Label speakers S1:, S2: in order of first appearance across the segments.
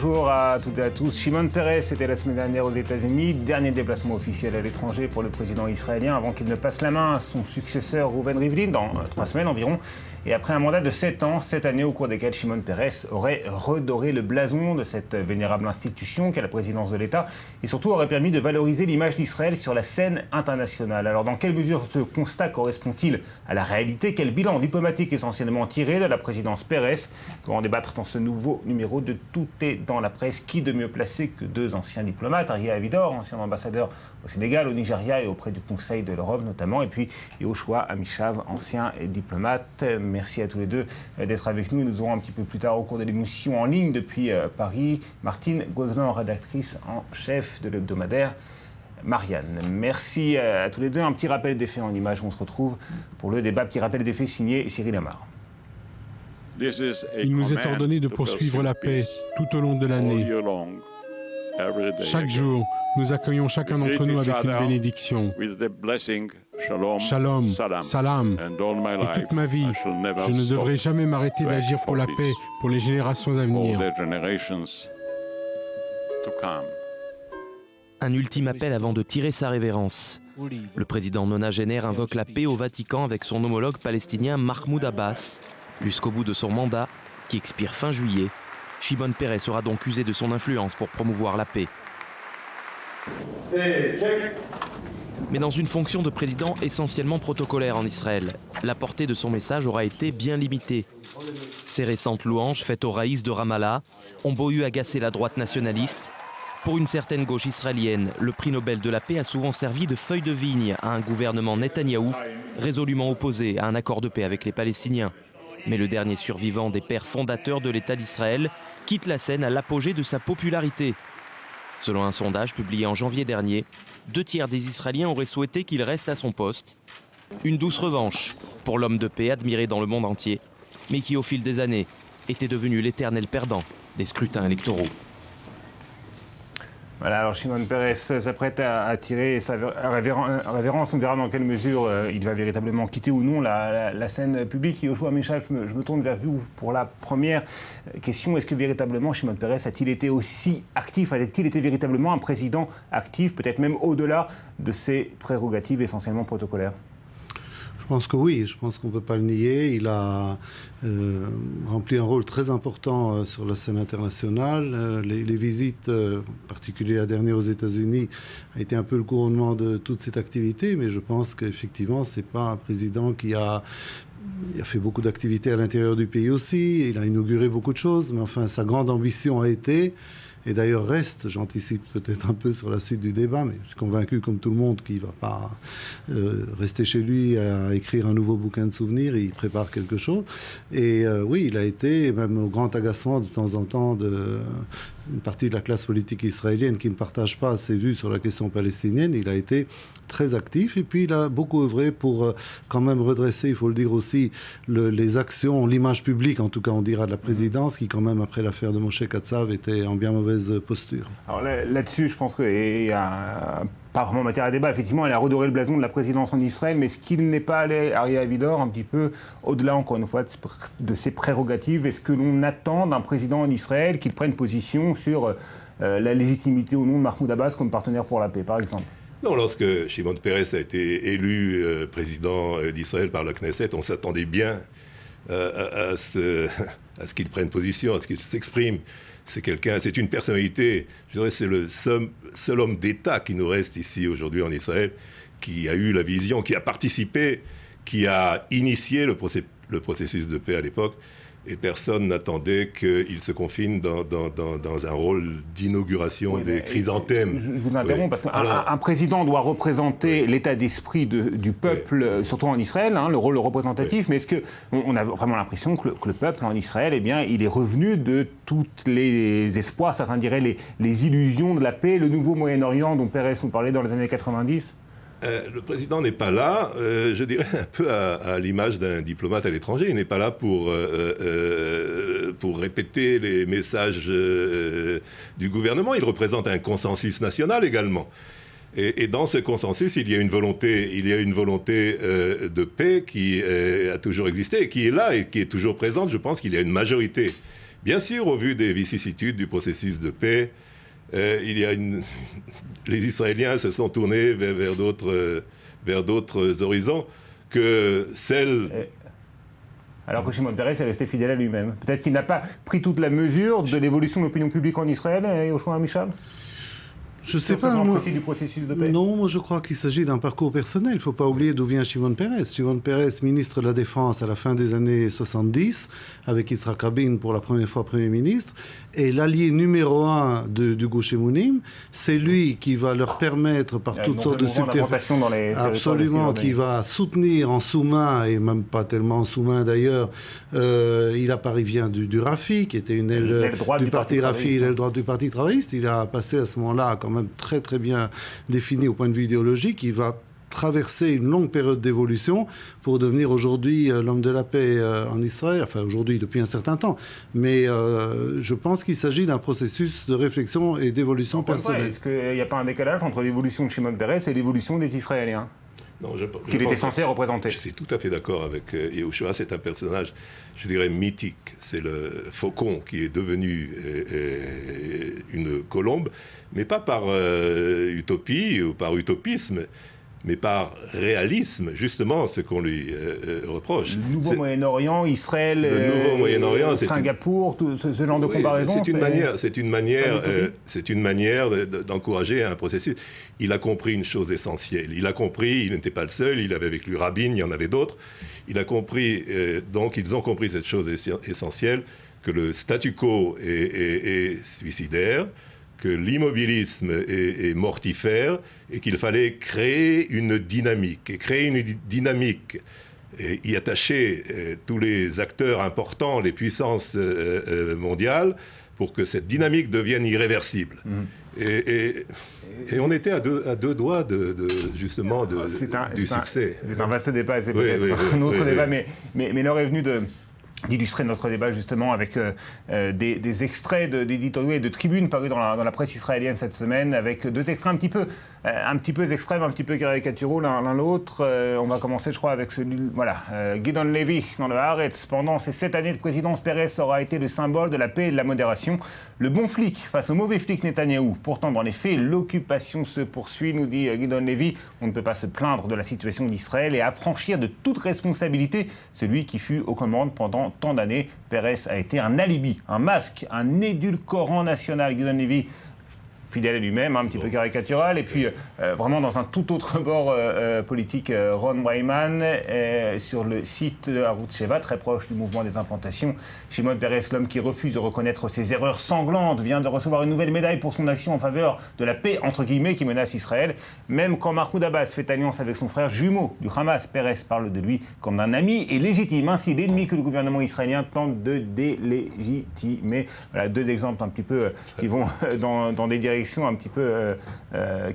S1: bonjour à toutes et à tous. Shimon Peres était la semaine dernière aux États-Unis, dernier déplacement officiel à l'étranger pour le président israélien avant qu'il ne passe la main à son successeur Reuven Rivlin dans 3 semaines environ. Et après un mandat de 7 ans, cette année au cours desquelles Shimon Peres aurait redoré le blason de cette vénérable institution qu'est la présidence de l'État et surtout aurait permis de valoriser l'image d'Israël sur la scène internationale. Alors dans quelle mesure ce constat correspond-il à la réalité? Quel bilan diplomatique essentiellement tiré de la présidence Peres? Pour en débattre dans ce nouveau numéro de Tout est dans la presse, qui de mieux placé que 2 anciens diplomates, Arieh Avidor, ancien ambassadeur au Sénégal, au Nigeria et auprès du Conseil de l'Europe notamment, et puis Yehoshua Amishav, ancien diplomate. Merci à tous les deux d'être avec nous. Nous aurons un petit peu plus tard au cours de l'émission en ligne depuis Paris, Martine Gozlan, rédactrice en chef de l'hebdomadaire Marianne. Merci à tous les deux. Un petit rappel des faits en images. On se retrouve pour le débat. Petit rappel des faits signé Cyril Amar.
S2: Il nous est ordonné de poursuivre la paix tout au long de l'année. Chaque jour, nous accueillons chacun d'entre nous avec une bénédiction. Shalom, salam. Et toute ma vie, je ne devrai jamais m'arrêter d'agir pour la paix pour les générations à venir.
S3: Un ultime appel avant de tirer sa révérence. Le président nonagénaire invoque la paix au Vatican avec son homologue palestinien Mahmoud Abbas. Jusqu'au bout de son mandat, qui expire fin juillet, Shimon Peres sera donc usé de son influence pour promouvoir la paix. Mais dans une fonction de président essentiellement protocolaire en Israël, la portée de son message aura été bien limitée. Ses récentes louanges faites aux raïs de Ramallah ont beau eu agacer la droite nationaliste. Pour une certaine gauche israélienne, le prix Nobel de la paix a souvent servi de feuille de vigne à un gouvernement Netanyahou résolument opposé à un accord de paix avec les Palestiniens. Mais le dernier survivant des pères fondateurs de l'État d'Israël quitte la scène à l'apogée de sa popularité. Selon un sondage publié en janvier dernier, 2 tiers des Israéliens auraient souhaité qu'il reste à son poste. Une douce revanche pour l'homme de paix admiré dans le monde entier, mais qui au fil des années était devenu l'éternel perdant des scrutins électoraux.
S1: Voilà, alors Shimon Peres s'apprête à tirer sa révérence. On verra dans quelle mesure il va véritablement quitter ou non la scène publique. Yehoshua Amishav, je me tourne vers vous pour la première question. Est-ce que véritablement Shimon Peres a-t-il été aussi actif? A-t-il été véritablement un président actif, peut-être même au-delà de ses prérogatives essentiellement protocolaires?
S4: Je pense que oui, je pense qu'on ne peut pas le nier. Il a rempli un rôle très important sur la scène internationale. Les visites, en particulier la dernière aux États-Unis, a été un peu le couronnement de toute cette activité, mais je pense qu'effectivement, ce n'est pas un président qui a... Il a fait beaucoup d'activités à l'intérieur du pays aussi, il a inauguré beaucoup de choses, mais enfin, sa grande ambition a été... Et d'ailleurs reste, j'anticipe peut-être un peu sur la suite du débat, mais je suis convaincu comme tout le monde qu'il ne va pas rester chez lui à écrire un nouveau bouquin de souvenirs, il prépare quelque chose. Et oui, il a été, même au grand agacement de temps en temps, une partie de la classe politique israélienne qui ne partage pas ses vues sur la question palestinienne, il a été très actif et puis il a beaucoup œuvré pour quand même redresser, il faut le dire aussi, les actions, l'image publique, en tout cas on dira de la présidence, qui quand même après l'affaire de Moshe Katsav était en bien mauvaise posture.
S1: Alors là-dessus, je pense qu'il y a pas vraiment matière à débat. Effectivement, elle a redoré le blason de la présidence en Israël, mais est-ce qu'il n'est pas allé, Arieh Avidor, un petit peu au-delà, encore une fois, de ses prérogatives? Est-ce que l'on attend d'un président en Israël qu'il prenne position sur la légitimité ou non de Mahmoud Abbas comme partenaire pour la paix, par exemple?
S5: Non, lorsque Shimon Peres a été élu président d'Israël par la Knesset, on s'attendait bien à ce qu'il prenne position, à ce qu'il s'exprime. C'est une personnalité, je dirais, c'est le seul homme d'État qui nous reste ici aujourd'hui en Israël, qui a eu la vision, qui a participé, qui a initié le processus de paix à l'époque. Et personne n'attendait qu'il se confine dans un rôle d'inauguration des chrysanthèmes.
S1: Je vous interromps parce qu'un président doit représenter l'état d'esprit du peuple, surtout en Israël, le rôle représentatif. Mais est-ce qu'on a vraiment l'impression que le peuple en Israël, eh bien, il est revenu de tous les espoirs, certains diraient les illusions de la paix, le nouveau Moyen-Orient dont Peres nous parlait dans les années 90?
S5: Le président n'est pas là, je dirais un peu à l'image d'un diplomate à l'étranger. Il n'est pas là pour répéter les messages du gouvernement. Il représente un consensus national également. Et dans ce consensus, il y a une volonté de paix qui a toujours existé et qui est là et qui est toujours présente. Je pense qu'il y a une majorité Bien sûr, au vu des vicissitudes du processus de paix, les Israéliens se sont tournés vers d'autres horizons que celles...
S1: Alors que Shimon Peres est resté fidèle à lui-même. Peut-être qu'il n'a pas pris toute la mesure de l'évolution de l'opinion publique en Israël, Yoshua Amichal.
S4: Je ne sais pas, moi,
S1: du processus de paix.
S4: Non, moi je crois qu'il s'agit d'un parcours personnel. Il ne faut pas oublier d'où vient Shimon Peres. Shimon Peres, ministre de la Défense à la fin des années 70, avec Yitzhak Rabin pour la première fois Premier ministre, est l'allié numéro 1 du Gush Emunim. C'est lui qui va leur permettre, par toutes sortes de subterfuges, absolument, qui va soutenir en sous-main, et même pas tellement en sous-main d'ailleurs, il vient du Rafi, qui était une aile du parti Rafi, l'aile droite du Parti travailliste. Il a passé à ce moment-là quand même très très bien défini au point de vue idéologique. Il va traverser une longue période d'évolution pour devenir aujourd'hui l'homme de la paix en Israël, enfin aujourd'hui depuis un certain temps. Mais je pense qu'il s'agit d'un processus de réflexion et d'évolution personnelle.
S1: Est-ce qu'il n'y a pas un décalage entre l'évolution de Shimon Peres et l'évolution des Israéliens qu'il était censé représenter?
S5: Je suis tout à fait d'accord avec Yehoshua. C'est un personnage, je dirais, mythique. C'est le faucon qui est devenu une colombe, mais pas par utopie ou par utopisme, mais par réalisme, justement, ce qu'on lui reproche.
S1: Le nouveau Moyen-Orient, Israël, Singapour, tout ce genre de comparaison.
S5: C'est une manière d'encourager un processus. Il a compris une chose essentielle. Il n'était pas le seul, il avait avec lui Rabin, il y en avait d'autres. Il a compris, donc ils ont compris cette chose essentielle, que le statu quo est suicidaire, que l'immobilisme est mortifère et qu'il fallait créer une dynamique. Et créer une dynamique et y attacher tous les acteurs importants, les puissances mondiales, pour que cette dynamique devienne irréversible. Et on était à deux doigts justement du succès.
S1: C'est un vaste débat, c'est peut-être un autre débat, mais l'heure est venue d'illustrer notre débat justement avec des extraits d'éditoriaux et de tribunes parus dans la presse israélienne cette semaine, avec deux extraits un petit peu extrêmes, un petit peu caricaturaux l'un l'autre. On va commencer, je crois, avec celui, Gideon Levy dans le Haaretz. Pendant ces 7 années de présidence, Peres aura été le symbole de la paix et de la modération. Le bon flic face au mauvais flic Netanyahou. Pourtant, dans les faits, l'occupation se poursuit, nous dit Gideon Levy. On ne peut pas se plaindre de la situation d'Israël et affranchir de toute responsabilité celui qui fut aux commandes pendant tant d'années. Peres a été un alibi, un masque, un édulcorant national. Gideon Levy, fidèle à lui-même, un petit peu caricatural, et puis vraiment dans un tout autre bord politique, Ron Wyman, sur le site de Arutz Sheva, très proche du mouvement des implantations. Shimon Peres, l'homme qui refuse de reconnaître ses erreurs sanglantes, vient de recevoir une nouvelle médaille pour son action en faveur de la paix, entre guillemets, qui menace Israël. Même quand Mahmoud Abbas fait alliance avec son frère jumeau du Hamas, Peres parle de lui comme d'un ami et légitime, ainsi l'ennemi que le gouvernement israélien tente de délégitimer. Voilà, deux exemples un petit peu qui vont dans des directions un petit peu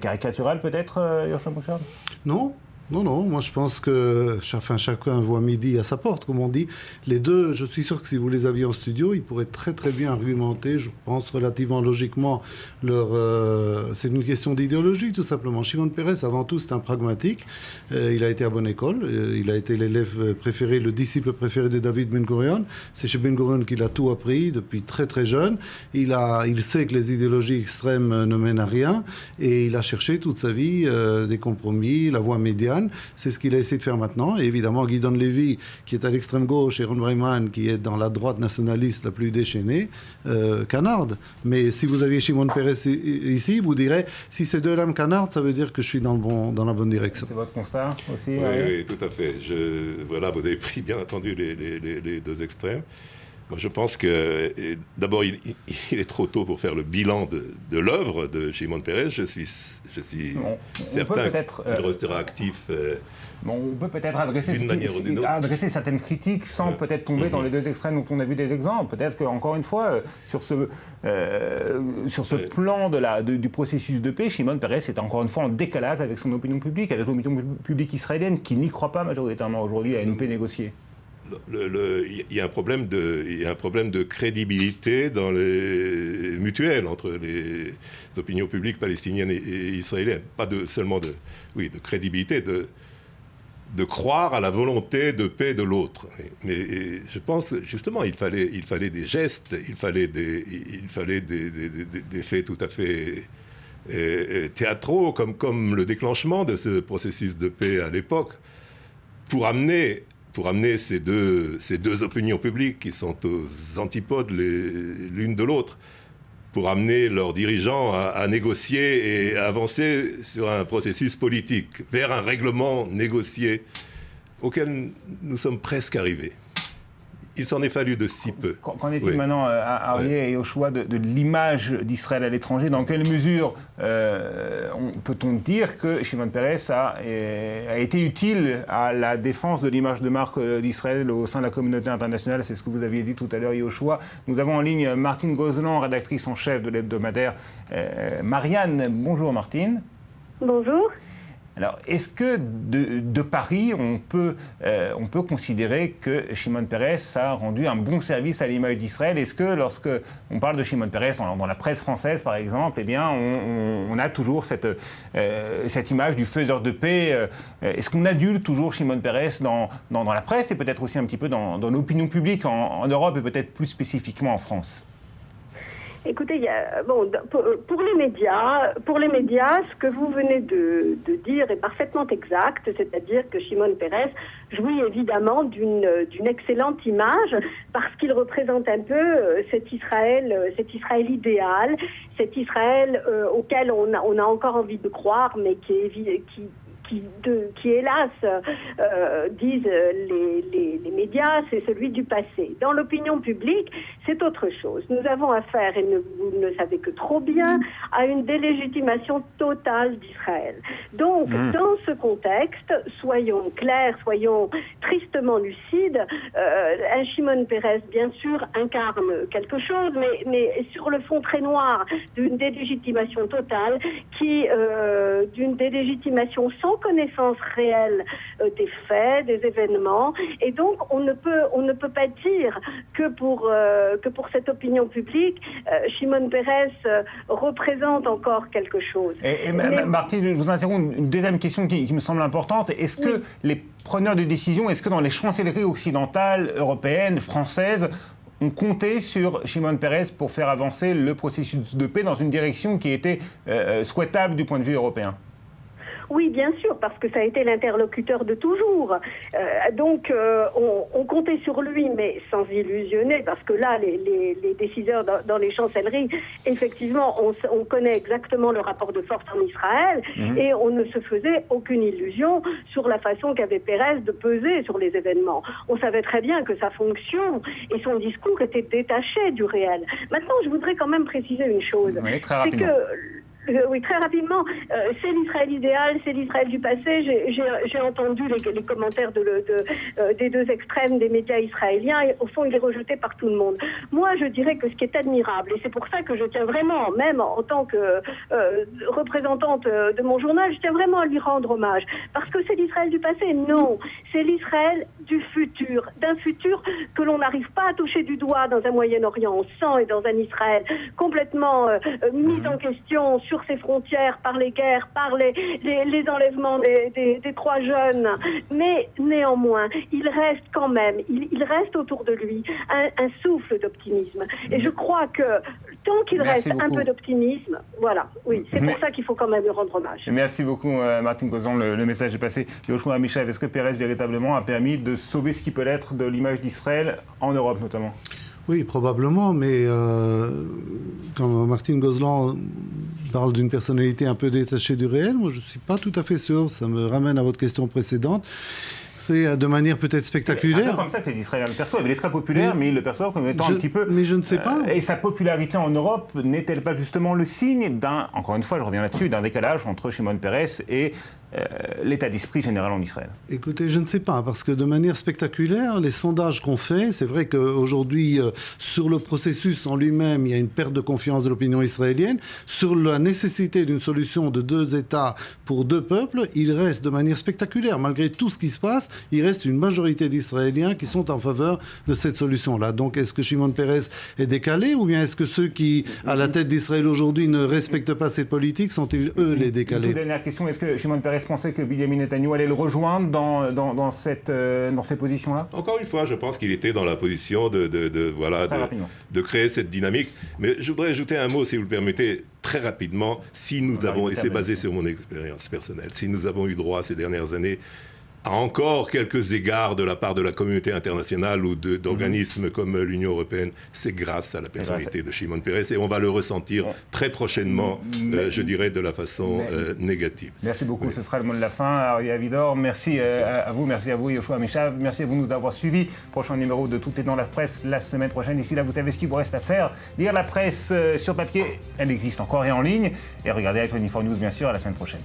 S1: caricaturale peut-être, Yoshua Bouchard?
S4: Non, moi je pense que chacun voit midi à sa porte, comme on dit. Les deux, je suis sûr que si vous les aviez en studio, ils pourraient très très bien argumenter, je pense relativement logiquement, c'est une question d'idéologie tout simplement. Shimon Peres, avant tout, c'est un pragmatique. Il a été à bonne école, il a été l'élève préféré, le disciple préféré de David Ben Gurion. C'est chez Ben Gurion qu'il a tout appris depuis très très jeune. Il sait que les idéologies extrêmes ne mènent à rien et il a cherché toute sa vie des compromis, la voie médiane. C'est ce qu'il a essayé de faire maintenant. Et évidemment, Gideon Levy, qui est à l'extrême gauche, et Ron Wyman, qui est dans la droite nationaliste la plus déchaînée, canardent. Mais si vous aviez Shimon Peres ici, vous direz, si ces deux lames canardent, ça veut dire que je suis dans la bonne direction.
S1: C'est votre constat aussi?
S5: Oui, tout à fait. Voilà, vous avez pris bien entendu les deux extrêmes. Moi, je pense que, d'abord, il est trop tôt pour faire le bilan de l'œuvre de Shimon Peres. Je suis certain qu'il restera actif.
S1: On peut peut-être adresser certaines critiques sans peut-être tomber dans les deux extrêmes dont on a vu des exemples. Peut-être qu'encore une fois, sur ce plan du processus de paix, Shimon Peres est encore une fois en décalage avec son opinion publique, avec l'opinion publique israélienne qui n'y croit pas majoritairement aujourd'hui à une paix négociée.
S5: Il y a un problème de crédibilité dans les mutuelles entre les opinions publiques palestiniennes et israéliennes. Pas seulement de crédibilité, de croire à la volonté de paix de l'autre. Mais je pense, justement, il fallait des gestes, il fallait des faits tout à fait théâtraux, comme le déclenchement de ce processus de paix à l'époque, pour amener ces deux opinions publiques qui sont aux antipodes l'une de l'autre, pour amener leurs dirigeants à négocier et à avancer sur un processus politique, vers un règlement négocié auquel nous sommes presque arrivés. Il s'en est fallu de si peu.
S1: Qu'en est-il maintenant, Aryeh et Yoshua, de l'image d'Israël à l'étranger? Dans quelle mesure peut-on dire que Shimon Peres a été utile à la défense de l'image de marque d'Israël au sein de la communauté internationale? C'est ce que vous aviez dit tout à l'heure, Yoshua. Nous avons en ligne Martine Gozlan, rédactrice en chef de l'hebdomadaire Marianne. Bonjour Martine.
S6: Bonjour.
S1: Alors, est-ce que de Paris, on peut considérer que Shimon Peres a rendu un bon service à l'image d'Israël? Est-ce que lorsque on parle de Shimon Peres dans la presse française, par exemple, eh bien, on a toujours cette image du faiseur de paix? Est-ce qu'on adule toujours Shimon Peres dans la presse et peut-être aussi un petit peu dans l'opinion publique en Europe et peut-être plus spécifiquement en France?
S6: Écoutez, pour les médias, ce que vous venez de dire est parfaitement exact, c'est-à-dire que Shimon Peres jouit évidemment d'une excellente image parce qu'il représente un peu cet Israël idéal, cet Israël auquel on a encore envie de croire, mais qui hélas, disent les médias, c'est celui du passé. Dans l'opinion publique, c'est autre chose. Nous avons affaire, et vous ne le savez que trop bien, à une délégitimation totale d'Israël. Donc, dans ce contexte, soyons clairs, soyons tristement lucides, un Shimon Peres, bien sûr, incarne quelque chose, mais sur le fond très noir d'une délégitimation totale, d'une délégitimation sans connaissance réelle des faits, des événements, et donc on ne peut pas dire que pour cette opinion publique, Shimon Peres représente encore quelque chose.
S1: Martine, je vous interromps, une deuxième question qui me semble importante. Est-ce que les preneurs de décision, est-ce que dans les chancelleries occidentales, européennes, françaises, on comptait sur Shimon Peres pour faire avancer le processus de paix dans une direction qui était souhaitable du point de vue européen?
S6: Oui, bien sûr, parce que ça a été l'interlocuteur de toujours. Donc, on comptait sur lui, mais sans illusionner, parce que là, les décideurs dans les chancelleries, effectivement, on connaît exactement le rapport de force en Israël, et on ne se faisait aucune illusion sur la façon qu'avait Peres de peser sur les événements. On savait très bien que sa fonction et son discours étaient détachés du réel. Maintenant, je voudrais quand même préciser une chose.
S1: Oui, très rapidement.
S6: Oui, très rapidement, c'est l'Israël idéal, c'est l'Israël du passé. J'ai entendu les commentaires des deux extrêmes des médias israéliens, et au fond, il est rejeté par tout le monde. Moi, je dirais que ce qui est admirable, et c'est pour ça que je tiens vraiment, même en tant que représentante de mon journal, je tiens vraiment à lui rendre hommage. Parce que c'est l'Israël du passé? Non, c'est l'Israël du futur, d'un futur que l'on n'arrive pas à toucher du doigt dans un Moyen-Orient. On sent, et dans un Israël complètement mis en question sur ses frontières par les guerres, par les enlèvements des 3 jeunes. Mais néanmoins, il reste quand même, il reste autour de lui un souffle d'optimisme. Et je crois que tant qu'il reste un peu d'optimisme, voilà, oui, c'est pour ça qu'il faut quand même lui rendre hommage.
S1: Merci beaucoup, Martine Gozlan. Le message est passé. Yoshua Amichav, est-ce que Peres véritablement a permis de sauver ce qui peut être de l'image d'Israël en Europe notamment?
S4: Oui, probablement, mais quand Martine Gozlan parle d'une personnalité un peu détachée du réel, moi je ne suis pas tout à fait sûr, ça me ramène à votre question précédente. C'est de manière peut-être spectaculaire.
S1: C'est un peu comme ça que les Israéliens le perçoivent. Il est très populaire, mais ils le perçoivent comme étant un petit peu...
S4: Mais je ne sais pas.
S1: Et sa popularité en Europe n'est-elle pas justement le signe d'un, encore une fois, je reviens là-dessus, d'un décalage entre Shimon Peres et l'état d'esprit général en Israël?
S4: Écoutez, je ne sais pas, parce que de manière spectaculaire, les sondages qu'on fait, c'est vrai qu'aujourd'hui, sur le processus en lui-même, il y a une perte de confiance de l'opinion israélienne. Sur la nécessité d'une solution de 2 États pour 2 peuples, il reste de manière spectaculaire, malgré tout ce qui se passe, il reste une majorité d'Israéliens qui sont en faveur de cette solution-là. Donc est-ce que Shimon Peres est décalé ou bien est-ce que ceux qui, à la tête d'Israël aujourd'hui, ne respectent pas cette politique, sont-ils eux les décalés?
S1: Une dernière question, est-ce que Shimon Peres pensait que Benjamin Netanyahou allait le rejoindre dans ces positions-là?
S5: Encore une fois, je pense qu'il était dans la position de créer cette dynamique. Mais je voudrais ajouter un mot, si vous le permettez, très rapidement, et c'est basé sur mon expérience personnelle, si nous avons eu droit ces dernières années à encore quelques égards de la part de la communauté internationale ou d'organismes comme l'Union européenne, c'est grâce à la personnalité de Shimon Peres et on va le ressentir très prochainement, je dirais, de la façon négative.
S1: Merci beaucoup, ce sera le mot de la fin. Ari Avidor, merci à vous, Yoshua Meshav, merci à vous de nous avoir suivis. Prochain numéro de Tout est dans la presse la semaine prochaine. D'ici là, vous savez ce qu'il vous reste à faire. Lire la presse sur papier, elle existe encore et en ligne. Et regardez avec 24 News, bien sûr, à la semaine prochaine.